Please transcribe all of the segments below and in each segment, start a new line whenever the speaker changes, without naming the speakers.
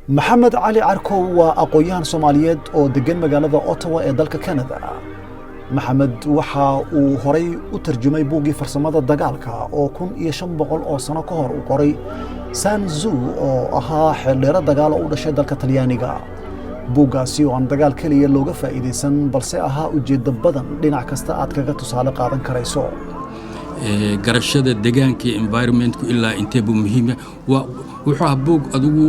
محمد علي عركو وأقويان سوماليات أو دقن مقالة أوتوا إدالك كندا محمد وحا وهوري وترجمي بوغي فرسمادة دقالكا أو كون إيشان بقول أو سنة كهر وقوري سانزو أو أها حليرة دقال أو دشي دالك تليانيغا بوغاسي وان دقال كلي اللوغة فايديسان بلسي أها وجيد بدن لنع كستا آدكاغا تسالة قادن كريسو
garashada deegaanka environment-ku ilaa inteebu muhiima wuxuu buug adigu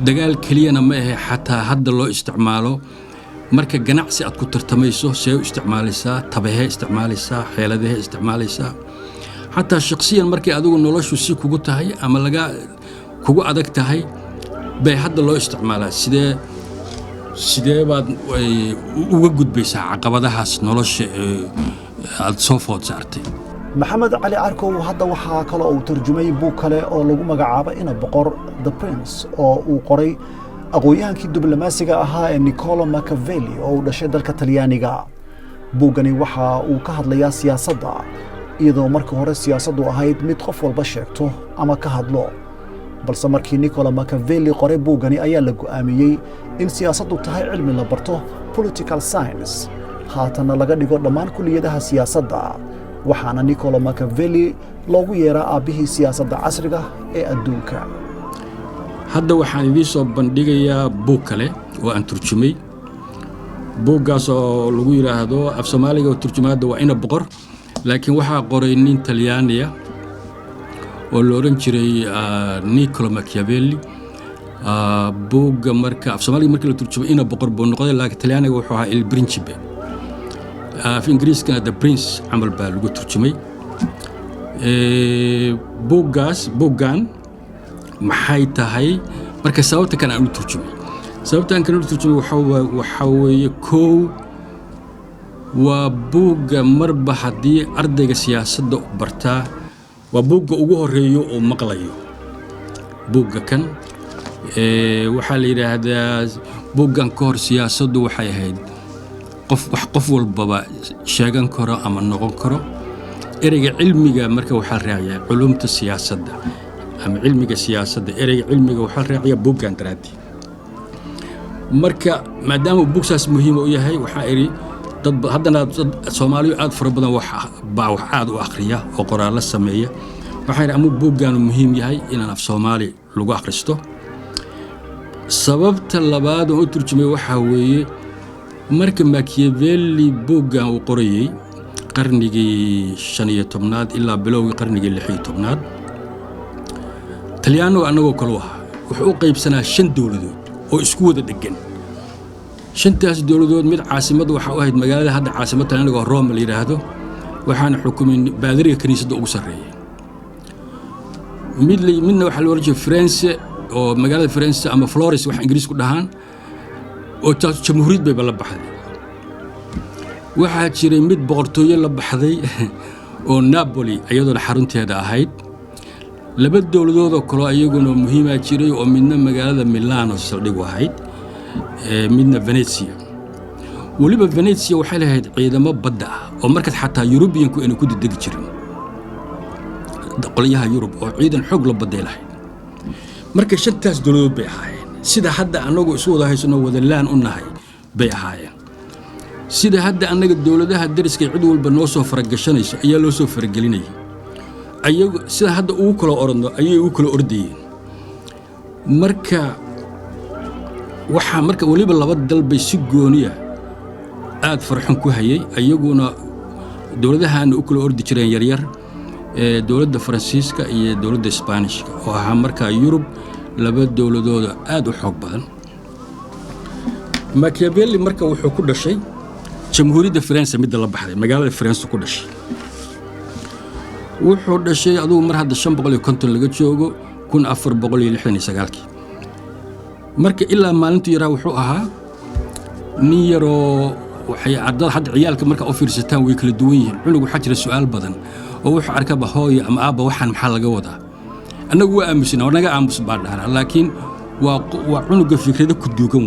dagaal keliyana ma aha xataa hadda loo isticmaalo marka ganacsi aad ku tartamayso soo isticmaalaysaa tabahe isticmaalaysaa xeeladaha isticmaalaysaa xataa shakhsiyan markii adigu noloshu si kugu tahay ama laga kugu adag tahay bay hadda loo isticmaalaa sidee baad uga gudbaysaa caqabadahaas nolosha aad soo food saartay
محمد علي عركو هذا وحا كلا أو ترجمي بوكالة أو لغو مقعابة إنا بقر The Prince أو قري أغويان كي دبلوماسيغا أها نيكولو ماكافيلي أو دشيد الكتاليانيغا بوغاني وحا وكهد ليا سياسة دا إذا مركو هوري السياسة دو أهايد ميتخف والبشيكتو أما كهد لو بل سمركي نيكولو ماكافيلي قري بوغاني أيا لغو آميي إن سياسة دو تهي علم لبرتو Political Science هاتنا لغا ديغو دمان كل يدها سياسة دا waxaana Niccolo Machiavelli loogu yeeraa aabihii siyaasadda casriga ee adduunka
hadda waxaan idin soo bandhigayaa buug kale oo aan turjumay buuggaas oo lagu yiraahdo af Soomaaliga oo turjumaada waa ina boqor laakiin waxa qoray nin Talyaaniya oo la oran jiray Niccolo Machiavelli buugga marka af Soomaaliga markii la turjumay ina boqor buu noqday laakiin Talyaaniga wuxuu ahaa Il Principe في إنجليزي كان The Prince عمل باللغة ترجمي بوغان محايته هاي مركز سوته كان أقول ترجمي سوته كان أقول ترجمي وحوي كو وبوغ مربح دي أرض سياسة برتا وبوغ أوجه ريو ومقليو بوغ كان وحالي هذا بوغان كور سياسة وحي هيد qof walba sheegan karo ama noqon karo ereyga cilmiga marka waxa raacaya culumta siyaasadda ama cilmiga siyaasadda ereyga cilmiga waxa raacaya buugan daraadi marka maadaama buugsaas muhiim u yahay waxa iri dad haddana Soomaaliyu aad fara badan wax aad u akhriya oo qoraal la sameeya waxa iri ama buugan muhiim yahay inaan af Soomaali lagu akhristo sababta labaad oo turjumay waxa weeye marka Machiavelli buuggan uu qorayay qarnigii 15aad ilaa bilowgii qarnigii 16aad Talyaanigu anagoo kale wuxuu u qaybsanaa 5 dawladood oo isku wada dhagan 5taas dawladood mid caasimad waxa u ahayd magaalada hadda caasimad Talyaaniga oo Rome la yiraahdo waxaana xukumin baadiriga kaniisadda ugu sareeyay midna waxa la oran France oo magaalada France ama Florence wax Ingiriis ku dhahaan oo jamhuuriyad bay la baxday waxa jiray mid boqortooyo la baxday oo Napoli iyadoo xarunteeda ahayd laba dawladood oo kale ayaguna muhiim ah jiray oo midna magaalada Milano saldhig ahayd midna Venezia waliba Venezia waxay lahayd ciidamo badda oo markaad xataa European-ku inay ku degdegi jireen qolyaha Yurub oo ciidan xoog la baday lahayd marka shantaas dawladood bay ahaayeen sida hadda anagu isu wada haysano wada laan u nahay bay ahaayeen sida hadda anaga dawladaha dariska cid walba noo soo faragashanayso ayaa loo soo faragelinayay ayagu sida hadda uu kala orando ayay uu kala ordayeen marka waxa marka waliba laba dalbay si gooniya aad farxan ku hayay ayaguna dawladahan uu kala ordi jireen yar yar dawladda Faransiiska iyo dawladda Isbaanishka oo ahaa marka Yurub laba dawladood aad u xoog badan Machiavelli marka wuxuu ku dhashay jamhuuriyadda France mid la baxday magaalada France ku dhashay wuxuu dhashay adigu mar hadda 550 laga joogo 1469 marka ilaa maalintii yaraa wuxuu ahaa nin yaroo waxay ardada hadda ciyaalka marka u fiirsataan way kala duwan yihiin cunugu waxa jira su'aal badan oo wuxuu arkaba hooyo ama aabba waxaan maxaa laga wadaa anagu waa aamusnaa naga aamus baa dhaara laakiin waa cunuga fikrada ku duugan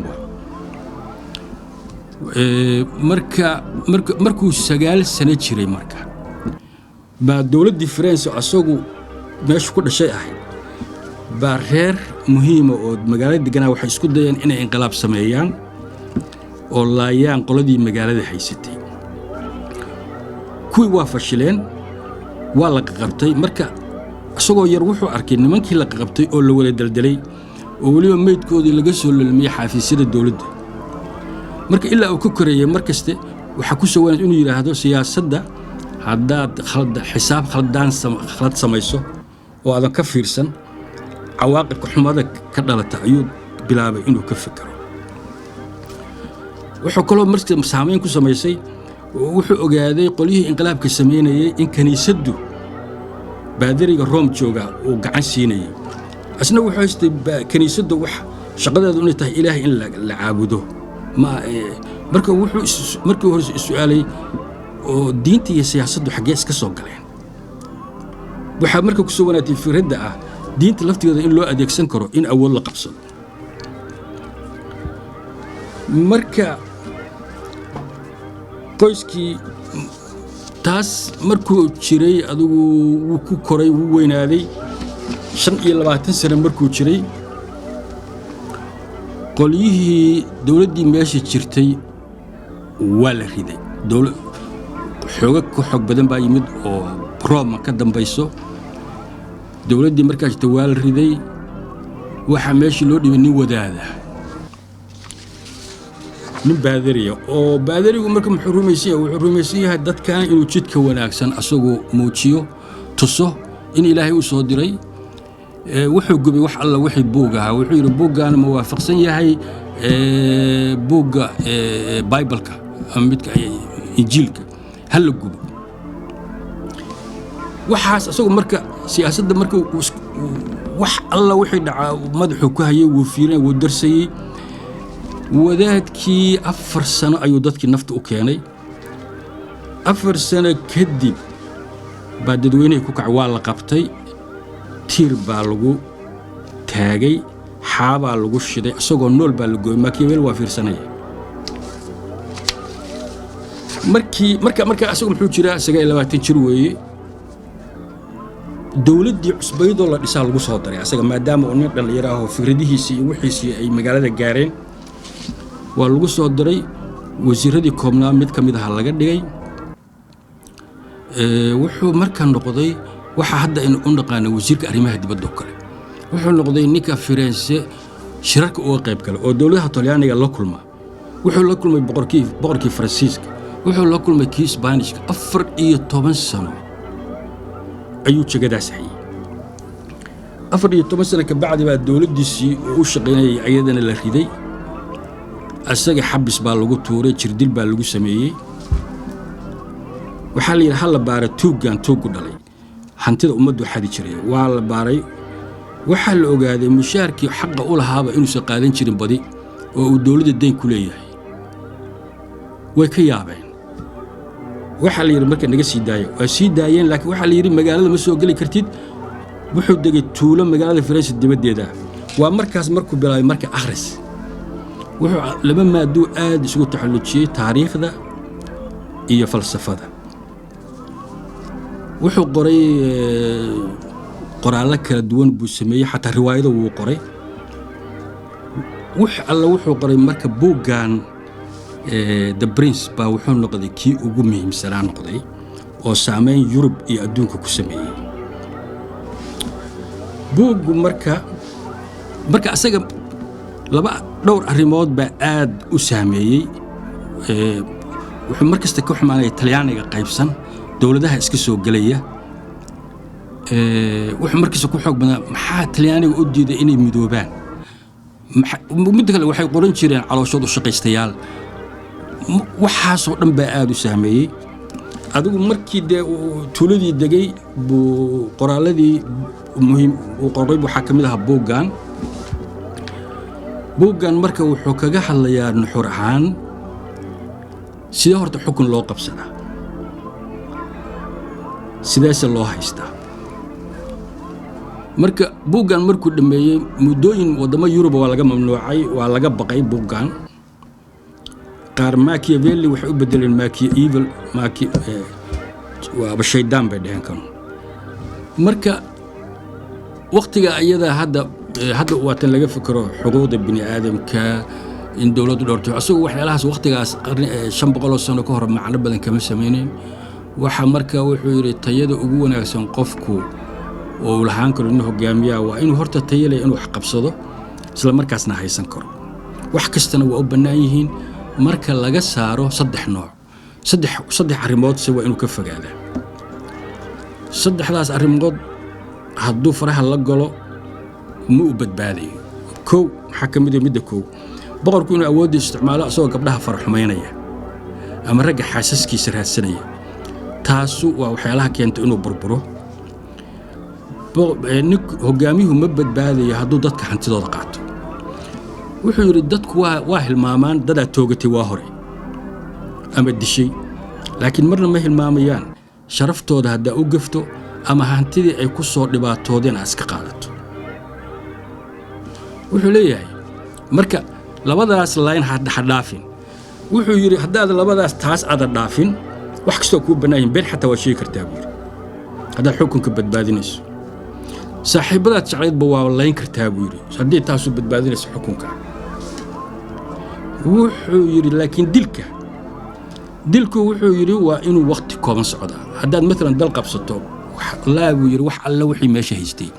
markuu 9 sano jiray marka ba dawladda France asagu meesha ku dhashay ahayd baa reer muhiima oo magaalada deganaa waxay isku dayeen inay inqilaab sameeyaan oo laayaan qoladii magaalada haysatay kuwii waa fashileen waa la qabtay marka asagoo yar wuxuu arkay nimankii la qabtay oo la wada daldalay oo waliba meydkoodii laga soo lulmiyay xafiisyada dawladda marka ilaa uu ka koreeyay markaste waxa ku soo wanaagsan inuu yiraahdo siyaasadda haddaad xisaab khalad samayso oo aadan ka fiirsan cawaaqibka xumada ka dhalata ayuu bilaabay inuu ka fikiro wuxuu kaloo markii saameyn ku samaysay wuxuu ogaaday qolyihii inqilaabka sameynayay in kaniisaddu baadariga Rome jooga uu gacan siinayay asna wuxuu haystay kaniisaddu wax shaqadeedu inay tahay ilaahay in la caabudo ma marka wuxuu markii hore su'aalay oo diinta iyo siyaasaddu xaggee iska soo galeen waxa marka ku soo wanaatay fikradda ah diinta laftigeeda in loo adeegsan karo in awood la qabsado marka qoyskii taas markuu jiray adigu wuu ku koray wuu weynaaday 25 sano markuu jiray qolyihii dawladdii meesha jirtay waa la riday xoog badan baa yimid oo Rome ka dambayso dawladdii markaa jirtay waa la riday waxa meesha loo dhibay nin wadaada nin baadariya oo baadarigu marka wuxuu rumaysan yahay dadkan inuu jidka wanaagsan asagoo muujiyo tuso in ilaahay u soo diray wuxuu gubay wax alla wixii buugaha wuxuu yiri buugaan ma waafaqsan yahay buuga Bible-ka ama midka injiilka hal gubo waxaas asagoo marka siyaasadda marka wax alla wixii dhaca madaxu ku hayay wuu fiirinay wuu darsayay wadaadkii 4 sano ayuu dadkii nafta u keenay 4 sano kadib baa dadweynaha ku kacay waa la qabtay tiir baa lagu taagay xaabaa lagu shiday asagoo nool baa la gooyay Machiavelli waa fiirsanay marka asagoo muxuu jiraa 29 jir weeye dawladdii cusbaydoo la dhisaa lagu soo daray asaga maadaama uu nin dhalinyaro ah oo fikradihiisa iyo wixiisa ay magaalada gaareen waa lagu soo daray wasiiradii koobnaa mid ka mid ah laga dhigay wuxuu marka noqday waxa hadda in u naqaan wasiirka arrimaha dibadda kale wuxuu noqday ninka Firenze shirarka oo qayb kale oo dawladaha Talyaaniga la kulma wuxuu la kulmay boqorkii Faransiiska wuxuu la kulmay kii Isbaanishka 14 sano ayuu jagadaas hayay 14 sano ka bacdi baa dawladdiisii u shaqeynayay ayadana la riday asaga xabis baa lagu tuuray jirdil baa lagu sameeyay waxa la yiraahdaa la baaray tuugu dhalay hantida ummaddu xadi jiray waa la baaray waxa la ogaaday mushaarkii xaq u lahaaba inuu soo qaadan jirin badi oo uu dawladda deyn ku leeyahay way ka yaabeen waxa la yiri marka naga sii daayo waa sii daayeen laakiin waxa la yiri magaalada ma soo gali kartid wuxuu degay tuulo magaalada Firenze dibadeeda waa markaas markuu bilaabay marka akhris wuxuu laba maaddo aad isugu taxallujiyay taariikhda iyo falsafada wuxuu qoray qoraallo kala duwan buu sameeyay xataa riwaayado wuu qoray wuxuu qoray marka buuggan The Prince baa wuxuu noqday kii ugu muhiimsanaa noqday oo saameyn Yurub iyo adduunka ku sameeyay buuggu marka asaga dhowr arrimood baa aad u saameeyay wuxuu markasta ka xumaanay Talyaaniga qaybsan dawladaha iska soo galaya wuxuu markasta ku xoog badan maxaa Talyaaniga u diiday inay midoobaan mid kale waxay qoran jireen calooshooda u shaqaystayaal waxaas oo dhan baa aad u saameeyay adigu markii tuuladii degay buu qoraaladii muhiim uu qoray waxa kamid ah buuggan marka wuxuu kaga hadlayaa nuxur ahaan sidee horta xukun loo qabsadaa sidaas loo haystaa marka buuggan markuu dhameeyay muddooyin wadamo Yurub waa laga mamnuucay waa laga baqay buuggan qaar Machiavelli wuxuu u bedeleen Machiavelli waa shaydaan bay dhaheen kan marka waqtiga ayada hadda hadda waatan laga fikiro xuquuqda bini aadamka in dawladdu dhowrto asagoo waxyaalahaas waqtigaas 500 sano ka hor macno badan kama sameeyeen waxa marka wuxuu yiri tayada ugu wanaagsan qofku oo lahaan karo inuu hogaamiyaa waa inuu horta tayale inuu wax qabsado isla markaasna haysan karo wax kastana waa u bannaan yihiin marka laga saaro saddex arrimood si waa inuu ka fogaadaa saddexdaas arrimood hadduu faraha la galo ma u badbaadayo kow maxaa ka mid ah midda kow boqorku inuu awoodda isticmaalo asagoo gabdhaha faraxumaynaya ama ragga xaasaskiisa raadsanaya taasu waa waxyaalaha keenta inuu burburo hogaamiyuhu ma badbaadayo hadduu dadka hantidooda qaato wuxuu yiri dadku waa hilmaamaan dadaa toogatay waa hore ama dishay laakiin marna ma hilmaamayaan sharaftooda haddaa u gafto ama hantidii ay ku soo dhibaatoodeen iska qaadato wuxuu leeyahay marka labadaas line hadhaafin wuxuu yiri haddaad labadaas taas aad dhaafin wax kastoo ku banaayin been xataa waa sheegi kartaa buu hadda xukunka badbaadinayso saaxiibada jacayl waa line kartaa buu yiri haddii taasu badbaadinayso xukunka wuxuu yiri laakiin dilku wuxuu yiri waa inuu waqti kooban socdaa haddaad midna dal qabsato laa buu yiri wax alla wixii meesha haystay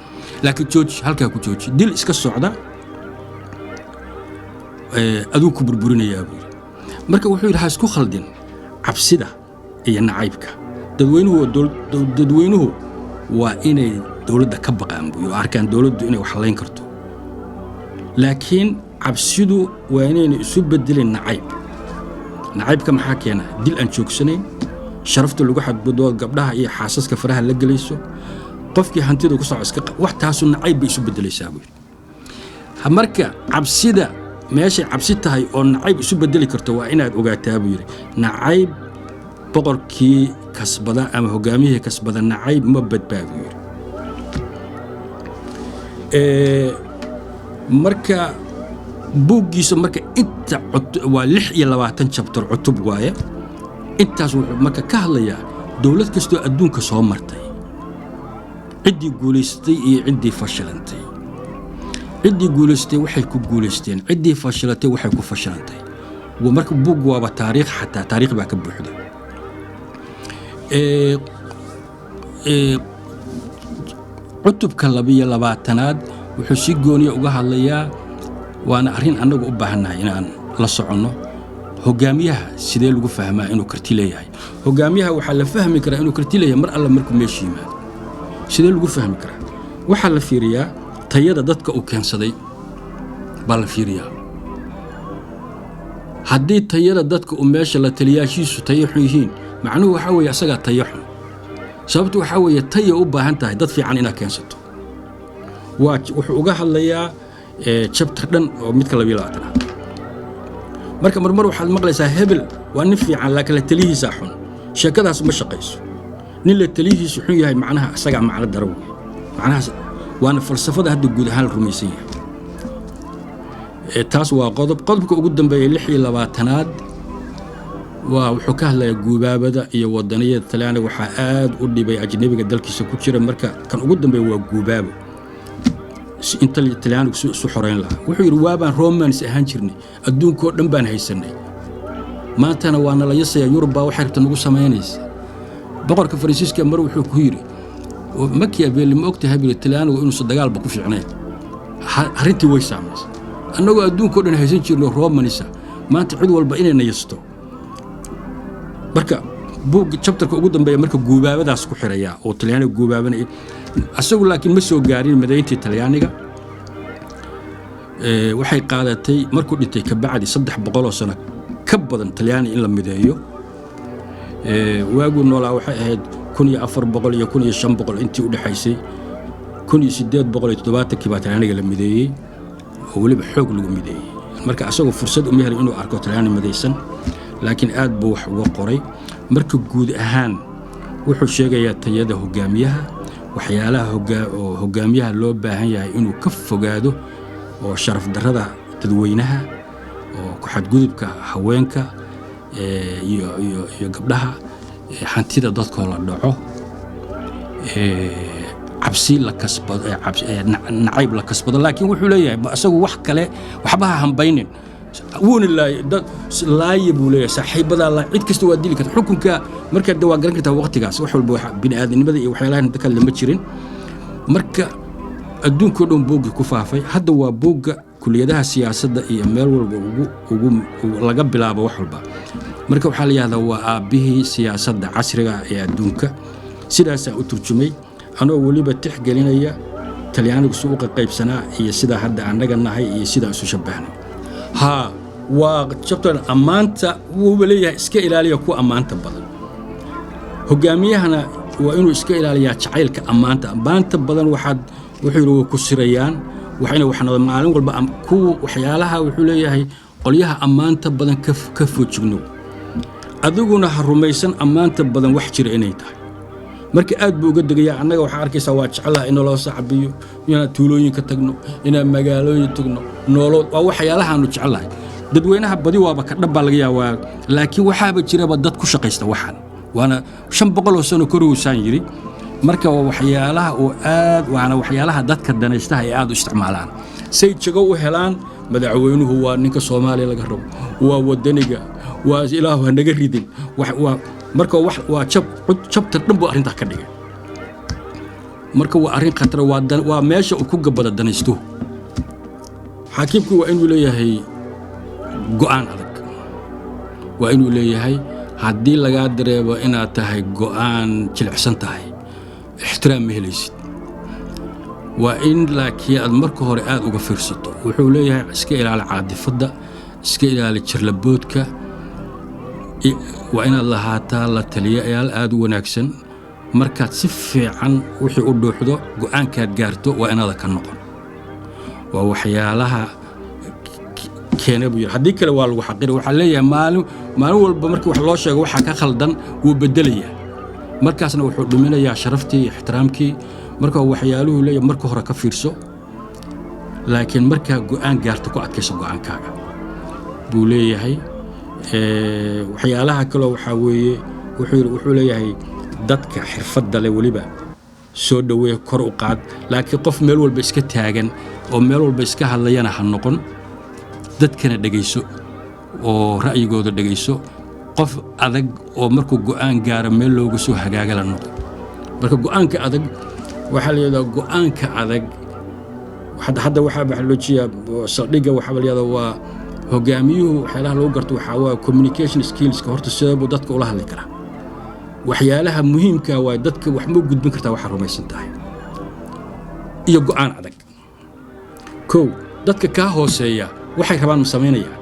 laakiin jooji halka ku jooji dil iska socda aduu ku burburinayaa buu marka wuxuu yiri ha isku khaldin cabsida iyo nacaybka dadweynuhu waa inay dawladda ka baqaan buu arkaan dawladdu inay wax layn karto laakiin cabsidu waa inay isu bedeleen nacaybka maxaa keena dil aan joogsanayn sharafta lagu xadgudbo gabdhaha iyo xaasaska faraha la galayso qofkii hantida ku soo iska wax taas nacayb isu bedelaysaa buu marka cabsida meesha cabsi tahay oo nacayb isu bedeli karto waa inaad ogaataa buu yiri nacayb boqorkii kasbada ama hogaamiyihii kasbada nacayb ma badbaadiyo marka buuggiisa marka inta waa 26 chapter cutub waaye intaas wuxuu marka ka hadlayaa dawlad kastoo adduunka soo martay cidii guuleystay iyo cidii fashilantay cidii guuleystay waxay ku guuleysteen cidii fashilatay waxay ku fashilantay ومرك بوق وابا تاريخ حتى تاريخ باك بوحده عتب كلبية لباتناد وحسي قوني uga hadlaya waana arin anagu u baahanahay inaan la socono hogaamiyaha sidee lagu fahmaa inuu karti leeyahay hogaamiyaha waxa la fahmi karaa inuu karti leeyahay mar alla markuu meesha yimaado sidee lagu fahmi karaa waxa la fiiriyaa tayada dadka uu keensaday baa la fiiriyaa haddii tayada dadka uu meesha la taliyaashiisu tayo xun yihiin macnuhu waxa weeye asaga tayo xun sababtu waxa weeye tayo u baahan tahay dad fiican inaad keensato wuxuu uga hadlayaa chapter dhan oo midka 12 marka marmar waxaad maqlaysaa hebel waa nin fiican laakiin la taliyihiisa xun sheekadaas ma shaqayso nin la taliyihiisa xun yahay macnaha asaga macna daro macnaha waana falsafada hadda guud ahaan rumaysan yahay taas waa qodobka ugu dambeeyay 26aad waa wuxuu ka hadlayaa guubaabada iyo wadaniyada Talyaaniga waxa aad u dhibay ajnabiga dalkiisa ku jira marka kan ugu dambeeyay waa guubaabo inta Talyaanigu soo xoreyn lahaa wuxuu yiri waabaan Romans ahaan jirnay adduunka oo dhan baan haysanay maantana waana la yasaya Yurba waxa rabta nagu sameeynaysa boqorka Faransiiska mar wuxuu ku yiri Machiavelli ma ogtahay bil Talyaanigu inuu dagaalba ku fiicnay arintii way saameysay annagu adduunka oo dhan haysan jirnay Romans maanta cid walba inay nayasto marka buug chapterka ugu dambeeya marka guubaabadaas ku xiraya oo Talyaaniga guubaabanay asagu laakiin ma soo gaarin madayntii Talyaaniga waxay qaadatay markuu dhintay ka bacdi 300 sano ka badan Talyaani in la mideeyo waagu noolaa waxay ahayd 1400 iyo 1500 intii u dhaxaysay 1870 kii baa Talyaaniga la mideeyay oo waliba xoog lagu mideeyay marka asagu fursad u mehelay inuu arko Talyaani midaysan laakiin aad buu wax uga qoray marka guud ahaan wuxuu sheegayaa tayada hogaamiyaha waxyaalaha hogaamiyaha loo baahan yahay inuu ka fogaado oo sharaf darrada dadweynaha oo ku xadgudubka haweenka iyo gabdhaha hantida dadka la dhaco cabsi la kasbado nacayb la kasbado laakiin wuxuu leeyahay asagu wax kale waxba ha hambaynin wuuna laaya buu leeyahay saaxiibadaa la cid kasta waa dili karta xukunka markaad waa garan kartaa waqtigaas wax walba bini'aadanimada iyo waxyaalaha inta kale lama jirin marka adduunka oo dhan buugga ku faafay hadda waa buugga kuliyadaha siyaasadda iyo meel walba ugu laga bilaabo wax walba marka waxaa la yidhahdaa waa aabbihii siyaasadda casriga ee adduunka sidaasaa u turjumay anoo weliba tixgelinaya talyaanigu suuqa qaybsanaa iyo sidaa hadda annaga nahay iyo sidaa isu shabahnay waa chapter ammaanta wuuba leeyahay iska ilaaliya ku ammaanta badan hogaamiyahana waa inuu iska ilaaliyaa jacaylka ammaanta badan wuxuu yidhi way ku sirayaan waxna maalin walba waxyaalaha wuxuu leeyahay qolyaha ammaanta badan ka foojigno adiguna ha rumaysan ammaanta badan wax jira inay tahay marka aad buu uga degayaa annaga waxaa arkaysaa waa jeclaha in loo saxbiyo inaan tuulooyinka tagno inaan magaalooyin tagno noolood waa waxyaalahaanu jeclahay dadweynaha badi waaba ka dhabbaa laga yaabaa laakiin waxaaba jiraba dad ku shaqaysta waxaan waana 500 sano korowsaan yiri marka waa waxyaalaha oo waana waxyaalaha dadka danaystaha ay aad u isticmaalaan say jago u helaan madaxweynuhu waa ninka Soomaaliya laga rabo waa wadaniga waa ilaahu naga ridin marka waa chapter dhanbo arinta ka dhigay marka waa arin khatar waa meesha uu ku gabada danaysto xakiimku waa inuu leeyahay go'aan adag waa inuu leeyahay haddii laga dareebo inaad tahay go'aan jilicsan tahay ixtiraam ma helaysid waa in laakiin aad marka hore aad uga fiirsato wuxuu leeyahay iska ilaali caadifada iska ilaali jirlaboodka waa inaad lahaataa la taliyayaal aad u wanaagsan markaad si fiican wixii u dhuuxdo go'aankaad gaarto waa inaad ka noqon waa waxyaalaha keenay buu haddii kale waa lagu xaqir waxa leeyahay maalin walba markii wax loo sheego waxa ka khaldan wuu bedelayaa markaasna wuxuu dhiminayaa sharaftii iyo ixtiraamkii marka waxyaaluhu leeyahay marka hore ka fiirso laakiin marka go'aan gaarto ku adkayso go'aankaaga buu leeyahay waxyaalaha kale waxa weeye wuxuu leeyahay dadka xirfadda leh waliba soo dhaweey kor u qaad laakiin qof meel walba iska taagan oo meel walba iska hadlayana ha noqon dadkana dhageyso oo ra'yigooda dhageyso qof adag oo markuu go'aan gaaro meel looga soo hagaagala noqdo marka go'aanka adag waxa la yiraahdaa go'aanka adag hadda waxa loo jeeyaa saldhiga waxa la yiraahdaa waa hogaamiyuhu waxyaalaha lagu garto waxa waa communication skills ka horta sidoo dadka ula hadli kara waxyaalaha muhiimka waa dadka wax ma gudbin kartaa waxa rumaysan tahay iyo go'aan adag dadka ka hooseeya waxay rabaan sameynayaan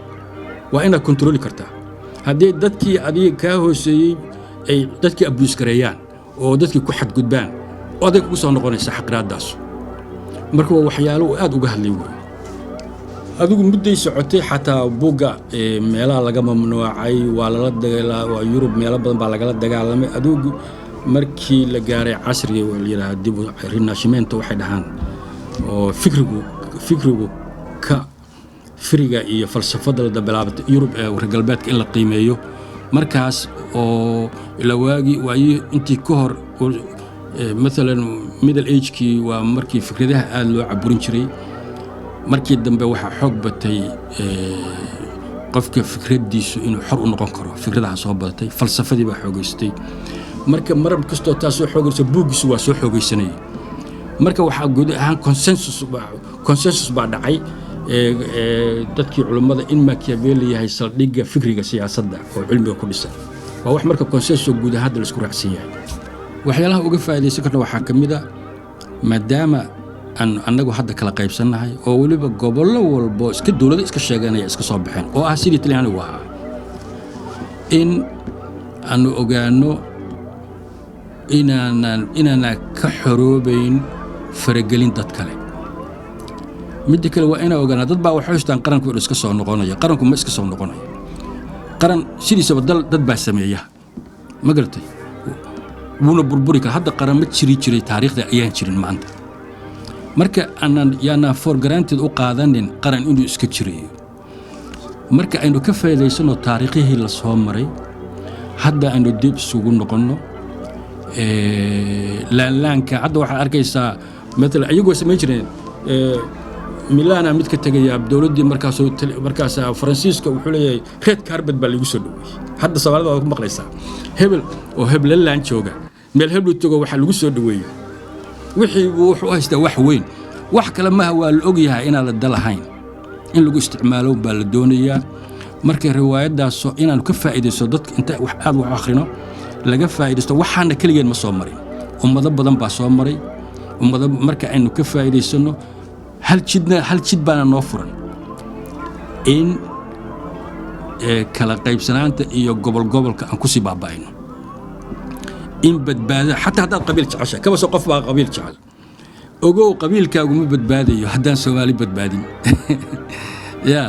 waa inaad control kartaa haddii dadkii adiga ka hooseeyay ay dadkii abuse gareeyaan oo dadkii ku xadgudbaan oo adag ku soo noqonaysa xaqraadaas marka waa waxyaalo aad uga hadlay adigu mudday socotay xataa buugga meelaha laga mamnuucay waa lala dagaalaa waa Yurub meelo badan baa lagala dagaalamay adigu markii la gaaray casriga oo la yiraahdo dib u renashimento waxay dhahaan oo fikrigu ka firiga iyo falsafada la bilaabtay Yurub ee reer galbeedka in la qiimeeyo markaas oo ila waagi intii ka hor مثلا middle age-kii waa markii fikradaha aad loo caburin jiray markii dambe waxa xoog batay qofka fikradiisu inuu xor u noqon karo fikradaha soo badatay falsafadii baa xoogaystay marka marab kasto taas soo xoogayso buugiisu waa soo xoogaysanay marka waxa guud ahaan consensus baa dhacay dadkii culimada in Machiavelli yahay saldhigga fikriga siyaasadda oo cilmiga ku dhisan waa wax marka consensus guud ahaan la isku raacsan yahay waxyaalaha uga faa'iideysan karna waxa kamida maadaama annagu hadda kala qaybsanahay oo waliba gobollo walba iska dawladda iska sheeganaya iska soo baxeen oo ah sidii Talyaanigu ahaa in aanu ogaano inaana ka xoroobayn faragelin dad kale mid kale waa inaan ogaano dad baa wax haystaan qaranku iska soo noqonaya qaranku ma iska soo noqonayo qaran sidiisaba dad baa sameeya ma garatay wuuna burburi kara hadda qaran ma jiray taariikhda ayaan jirin maanta marka yaana for granted u qaadanin qaran inuu iska jirayo marka aynu ka faa'iideysano taariikhihii la soo maray hadda aynu dib isugu noqono laanlaanka hadda waxaa arkaysaa مثلا أيقوا سميجرين ميلانا متك تجيا دولتي مركز فرانسيسكو وحولي ريد كاربت باليوسودوي حد سوالف أو مقليسا هبل وهبل اللان شوجا ميل هبل تجوا وحل يوسودوي وحي وحواسته وحوين وحكى لما هو الأجيها إن على الدلهين إن لقوا استعمالهم بالدونية مركز روايات دا إن الكفة إذا صدق أنت هذا وآخرنا لقفة إذا وحنا كل جن مصامرين هم ضبضا بصامرين marka aynu ka faa'iideysano hal jid baan noo furan in kala qaybsanaanta iyo gobolka aan ku sii baabaayno in badbaado xataa hadaad qabiil jeceshahay kaba soo qof baa qabiil jecel ogow qabiilkaagu ma badbaadayo haddaan Soomaali badbaadin ya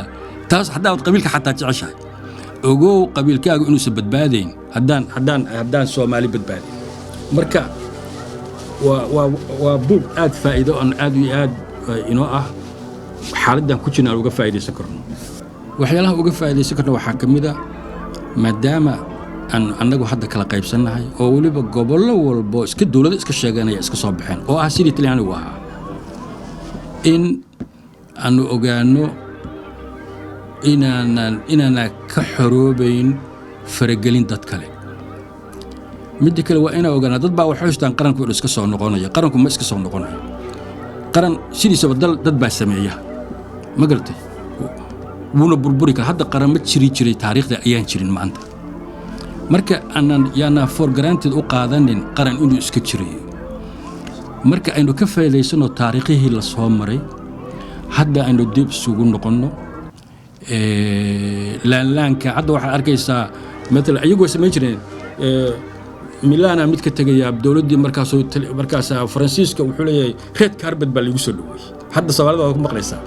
taas hadaad qabiilka xataa jeceshahay ogow qabiilkaagu inuusan badbaadayn haddaan Soomaali badbaadin marka وبوب آد فائدة أن آد إنه حالدا كوتشنا وقف فائدة سكرنا وحيالها وقف فائدة سكرنا وحاكم ذا ما دام أن نجو حد كلا قيب سنة هاي أو اللي بقبل والبوس كدولة إسك الشجانة إسك صبحين أو أسيري تليانو وها إن أنو أجانو إننا كحروبين فرجلين تتكلم midda kale waa inaa ogaanaa dad baa waxay haystaan qaranku inuu iska soo noqonayo qaranku ma iska soo noqonayo qaran sidiisaba dad baa sameeya ma garatay wuuna burburi kara hadda qaran ma jiray taariikhda ayaan jirin maanta marka yaana for granted u qaadanin qaran inuu iska jirayo marka aynu ka faa'iideysano taariikhihii la soo maray hadda aynu dib isugu noqono laanlaanka hadda waxaa arkaysaa مثلا أيقوا سميجرين ميلانا متك تجيا دولتي مركز فرانسيسكو وحولي ريد كاربت باليوسودوي حد سوالف أو مقليسا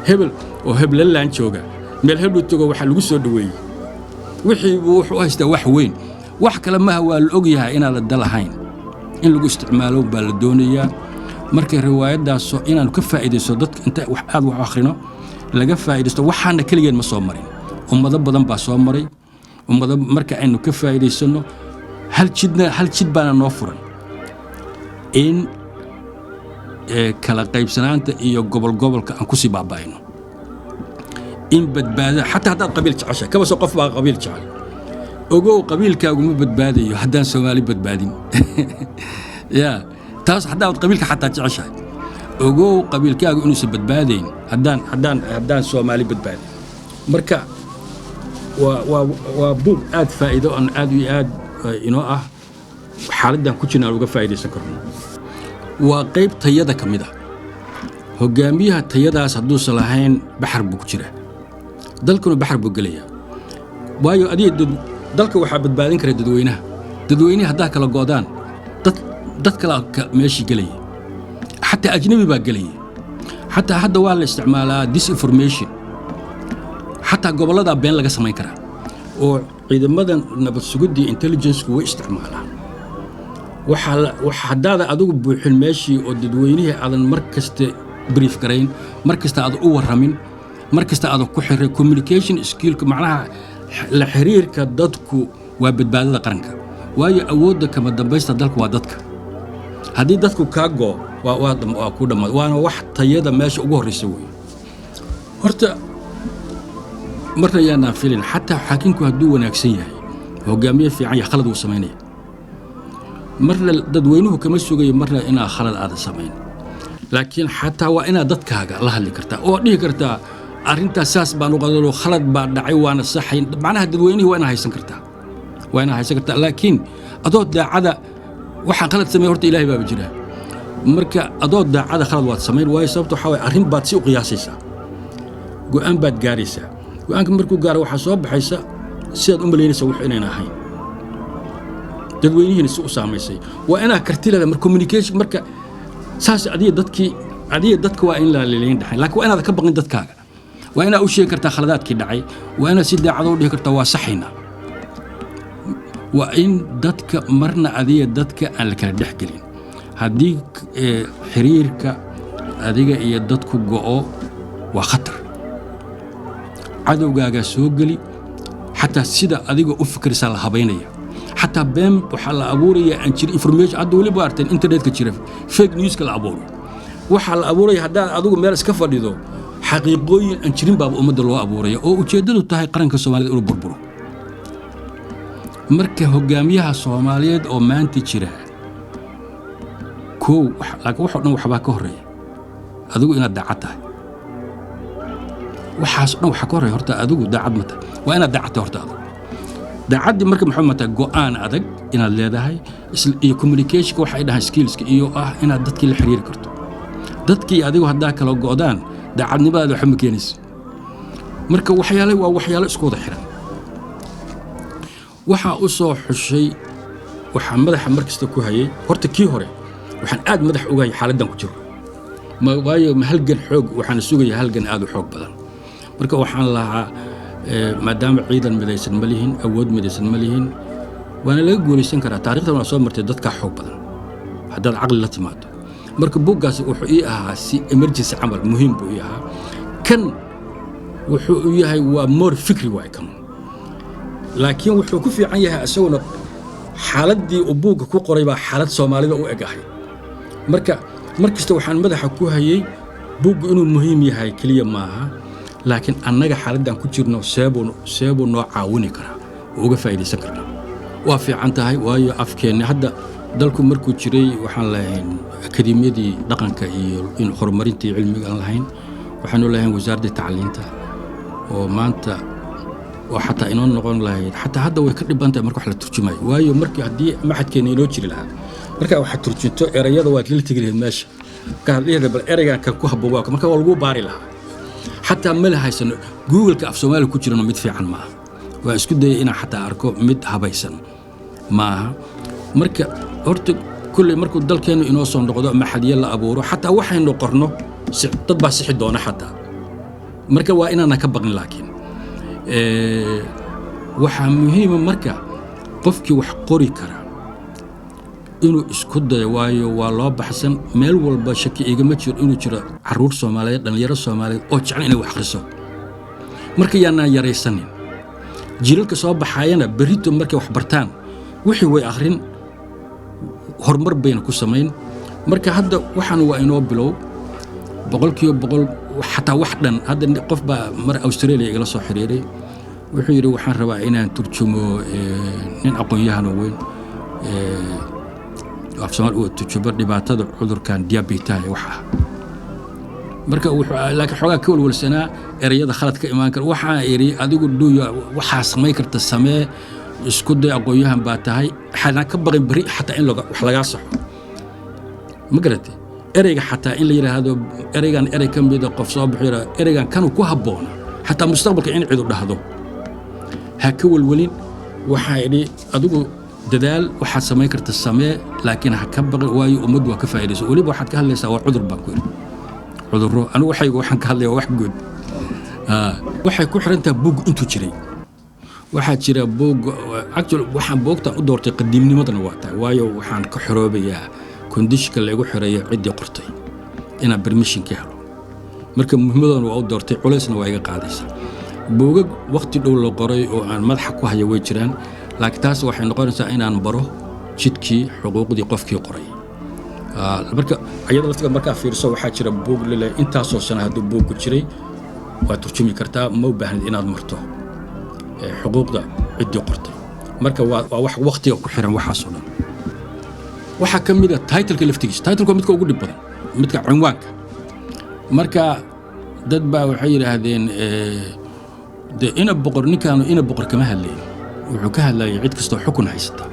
هبل وهبل اللان شوجا ميل هبل تجوا وحل يوسودوي وحي وحواسته وحوين وحكى لما هو الأجيها إن على الدلهين إن لقوا استعمالهم بالدونية مركز روايات دا إن الكفة إذا صدق أنت هذا وآخرنا لقفة إذا وحنا كل جن مصامرين هم ضبضا بصامرين marka aynu ka faa'iideysano hal jid baan noo furan in kala qaybsanaanta iyo gobolka aan ku sii baabaayno in badbaado xataa hadaad qabiil jeceshahay kaba soo qof baa qabiil jecel ogow qabiilkaagu ma badbaadayo haddaan Soomaali badbaadin ya taas hadaad qabiilka xataa jeceshahay ogow qabiilkaagu inuusan badbaadayn haddaan Soomaali badbaadin marka وبوب آد فائدة أن آد إنه حالدا كوتشنا وقف فائدة سكرنا وقيب تيادا كمدا هو جاميها تيادا صدو صلاحين بحر بكتيرة دلكنا بحر بقلية وايو أدي دلك وحابد بعدين كره ددوينه هداك الجودان دتك لا ماشي قلية حتى أجنبي بقلية حتى هذا ولا استعمالها ديس انفورميشن حتى قبل هذا بين لقى سماي كرا وإذا مدن نبت سجودي intelligence هو استعمالها وحدادا أدوق بحل ماشي وددوينه على المركز بريف كرين مركز تأذو ورمين مركز تأذو كحر communication skill معناها الحرير كدتكو وبتبادل قرنك وهي أود كما دبيست دلك ودتك هذه دتكو كاجو وكودا وأنا واحد طيادة ماشي أقول يسوي هرت مرة يانا فيلين حتى حاكينكو هدو وناكسية هو جامية في عيا خلد وسمينية مرة ددوينه كما سوغي مرة إنا خلد هذا سمين لكن حتى وإنا دتكاغا الله اللي كرتا أو ديه كرتا أرنتا ساس بانو قدرو خلد بعد دعيوان الصحي معناها ددوينه وإنا هايسن كرتا لكن أدوت دا عدا وحا خلد سمين هورت إلهي باب جراه مركا أدوت دا عدا خلد وات سمين واي سبتو حاوي أرن بات سيو قياسيسا قوان بات قاريسا وأنك مركو قارا وحا صوب بحيسا سياد أمبلينيسا وح إنينا هاي dadweynihiina si u saamaysay waa inaa kartilada mar communication marka saas adiga dadka waa in la leeyahay dhaxay laakiin waa inaad ka baqin dadkaaga waa inaa u sheegi kartaa khaladaadkii dhacay waa inaa si daacad u dhihi kartaa waa saxina waa in dadka marna adiga dadka aan la kala dhaxgelin haddii xiriirka adiga iyo dadku go'o waa khatar cadowgaaga soo gali xataa sida adiga u fikirsan la habeynaya حتى بين وحال أبوري أنشر إنفورميشن عدوا لي بارتين إنترنت كتير فيك نيوز كلا أبوري وحال أبوري هذا أدوق مارس كفر ديدو حقيقي أنشرين باب أمد الله أبوري أو وجدوا تهاي قرن كسومالي أولو بربرو مركه هجاميها الصوماليات أو ما أنت تشرها كو لكن وحنا وحبا كهري أدوق إن دعتها وحاسبنا وحكوري هرتا أدوق دعد متى وأنا دعت هرتا أدوق دعد مركب محمد جوان أدق إن اللي ده هاي كوميونيكيشن وحيدها سكيلز إيو إن دتك الحرير كرتو دتك أدوق هداك لو جودان دعدني بقى له حمك ينس مركب وحيالي وحيالي سكوت حرام waxa u soo xushay waxa madaxa markasta ku hayay horta kii hore waxaan aad madax uga yahay xaaladdan ku jiro ma waayo halgan xoog waxaan sugayay halgan aad u xoog badan marka waxaan lahaa maadaama ciidan midaysan ma lihin awood midaysan ma lihin waana laga guulaysan karaa taariikhda waa soo martay dadka xoog badan haddaad caqli la timaado marka buuggaasi wuxuu ii ahaa si emergency camal muhiim buu ii ahaa kan wuxuu u yahay waa more fikri waay kan laakiin wuxuu ku fiican yahay asaguna xaaladii uu buugga ku qoray baa xaalad Soomaalida u egahay markasta waxaan madaxa ku hayay buuggu inuu muhiim yahay kaliya maaha laakiin annaga xaaladdan ku jirno seebo noo caawini kara uga faa'iideysan karna waa fiican tahay waayo afkeena hadda dalku markuu jiray waxaan lahayn akademiyadii dhaqanka iyo in horumarinta cilmiga aan lahayn waxaanu lahayn wasaaradda tacliinta oo maanta وحتى إنه نقول له حتى هذا ويكذب أنت مركو حلا ترجمة ويا مركو هدي ما حد كان ينوجر لها مركو واحد ترجمته إرياض واتلي تجري الماشي كان ليه بالإرياض كان كوه بواك مركو والجو باري لها حتى عملها هيسن جوجل كأف سومالي كتير إنه مدفع عن معه واسكت إنا حتى أركو مد هبايسن معها مركو أرت كل مركو دل كانوا ينوصون لقضاء ما حد يلا أبوره حتى واحد إنه قرنه تطبع صحة دونه حتى مركو وإنا نكبرن لكن waxa muhiim marka qofkii wax qori kara inuu isku dayo waayo waa loo baxsan meel walba shaki igama jiro inuu jiro caruur Soomaaliyeed dhalinyaro Soomaaliyeed oo jecel inay wax akhriso marka yaana yareysanin jiilka soo baxayana berito markay wax bartaan wixii way akhrin horumar bayna ku sameyn marka hadda waxaan waa inoo bilow boqol حتى وحداً هذا قف مر أستراليا إلى صحريري وحيري وحن ربع إنا ترجمو نين أقوياء نوين أفسمال تجبر دبعتاد عذر كان ديابيتاي وحا مركا لكن حوجا كل والسنة الرياضة خلت كإيمان كر وحا إيري أديكو دويا وحا سمايكر تسمى اسكود أقوياء باتاي حنا كبر بريء حتى إن لقى وحلا صح مقرتي ereyga xataa in la yiraahdo ereygan erey kan mid qof soo bixira ereygan kan ku haboon xataa mustaqbalka in cid u dhahdo ha ka walwalin waxa ay adigu dadaal waxa sameey kartaa samee laakiin ha ka baqi waayo umad waa ka faa'iideyso waliba waxaad ka hadlaysaa waa cudur baa ku yiri cudurro anigu waxaan ka hadlayaa wax guud waxay ku xirantaa buug intuu jiray waxa jira buug actually waxaan buugta u doortay qadiimnimadana waa tahay waayo waxaan ka xoroobayaa كونديشك اللي يقول حرية عدي قرطي أنا برميشن كهرو مركب مهمدان وأو دورتي عليسنا وعيق قاديس بوجد وقت الأول قري وعن مضحك وهي ويجران لكن تاس واحد نقارن ساينا نبره شتكي حقوق دي قفكي قري مركب أيضا لفتك مركب في رسول حاجة بوج لله أنت أصلا سنة هذا بوج كشري وترجمي كرتا مو بهن إناد مرته حقوق ده عدي قرطي مركب وقتي وكحرا وحصلنا waxa kamida title-ka laftigiisa title-ka midka ugu dhib badan midka cinwaanka marka dad baa waxay yiraahdeen ina boqor ninkaanu ina boqor kama hadlay wuxuu ka hadlayay cid kasta oo xukun haysata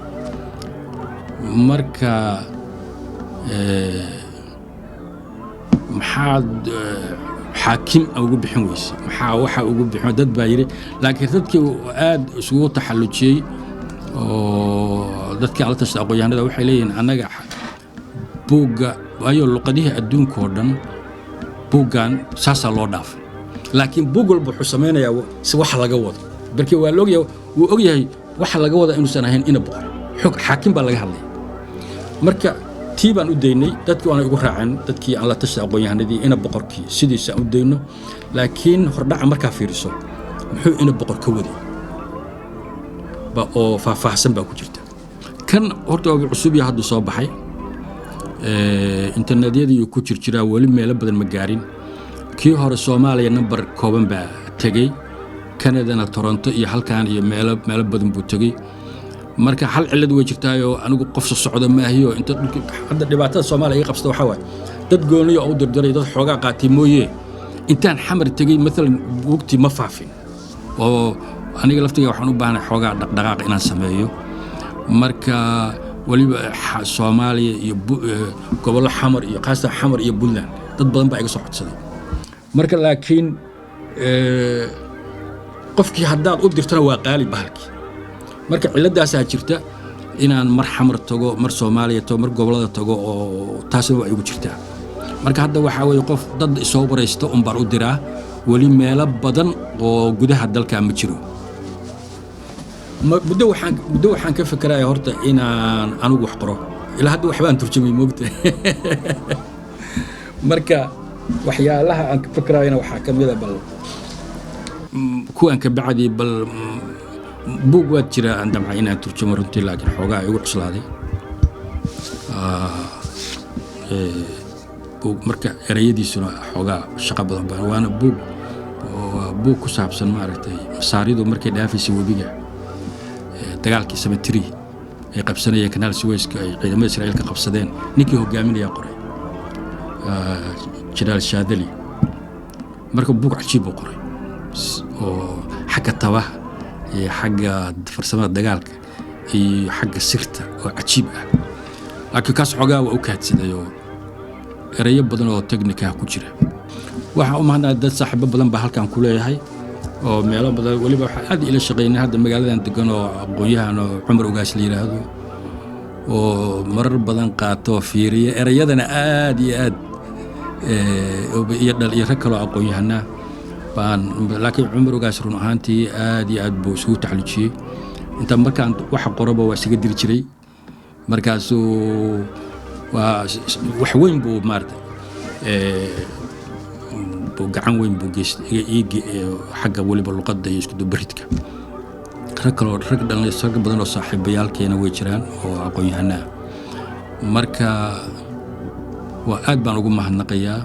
marka maxaad xaakim ugu bixin weyse maxaa waxa ugu bixin dad baa yiri laakiin dadkii aad isugu taxallujiyay dadka ala tashada aqoonyahanada waxay leeyihiin anaga buugga ayo luqadihi adduunka oo dhan buuggan saasa loo dhaaf laakiin buug walba wuxuu sameeyaa si wax laga wado barkii waa loo ogyahay wax laga wada inuu san ahayn ina boqor xog xaakim baa laga hadlay marka tiibaan u deynay dadkii aan ugu raacin dadkii aan la tashada aqoonyahanadii ina boqorkii sidiisa u deyno laakiin hordhaca marka fiiriso muxuu ina boqor ka waday oo faahfaahsan baa ku jirta kan horta waa cusub iyo hadda soo baxay internetyadii ku jirjiraa weli meelo badan ma gaarin kii hore Soomaaliya number kooban baa tagay Canada Toronto iyo halkaan iyo meelo badan buu tagay marka hal cilad way jirtaayo anigu qof socdo ma ahiyo inta hadda dhibaatada Soomaaliya qabsada waxa way dad gooniyo oo dirdiray dad xoogaa qaatay mooyee intaan xamar tagay mesela waqti ma faafin oo aniga laftiga waxaan u baahanahay xoogaa dhaqdhaqaaq inaan sameeyo marka waliba Soomaaliya iyo gobolka xamar iyo qaasada xamar iyo Puntland dad badan baa iga soo codsaday marka laakiin qofkii haddaad u dirtana waa qaali bahalkii marka ciladaas jirta inaan mar xamar tago mar Soomaaliya tago mar gobolada tago oo taasina waa igu jirtaa marka hadda waxa weeye qof dad soo wareysto baan u diraa wali meelo badan oo gudaha dalka ma jiro muddo waxaan ka fikirayaa horta inaan anigu wax qoro ilaa hadda waxbaan turjumay moogta marka waxyaalaha aan ka fikirayna waxaa ka mid ah bal kuwan ka bacdi bal buug waad jira aan damcay inaan turjumo runtii laakiin xoogaa igu cuslaaday buug marka erayadiisuna xoogaa shaqo badan baan waana buug ku saabsan maaragtay masaaridu markay dhaafaysay webiga dagaalkii Samatri ay qabsanayeen kanaal Suez-ka ay ciidamada Israa'iil ka qabsadeen ninkii hogaaminaya qoray General Shadali marka buug cajiib u qoray oo xagga tabaha iyo xagga farsamada dagaalka iyo xagga sirta oo cajiib ah laakiin kaas xoogaa waa u kaadsaday oo erayo badan oo technical ku jira waxa u mahadnaq dad saaxiibo badan baa halkan ku leeyahay oo meelo badan waliba waxa aad ila shaqeynaa hadda magaaladan degan oo aqoonyahan oo Cumar Ugaas la yiraahdo oo marar badan qaato fiiriye erayadana aad iyo aad iyo dhalinyaro kale oo aqoonyahana baan laakiin Cumar Ugaas run ahaantii aad iyo aad buu isku taxliijiyay inta markaan waxa qoraba waa isaga diri jiray markaasuu wax weyn buu maartay gacan weyn buu geystay xagga waliba luqadda iyo isku dubaridka rag dhalinyaro badan oo saaxiibayaalkeena way jiraan oo aqoonyahana marka waa aad baan ugu mahadnaqayaa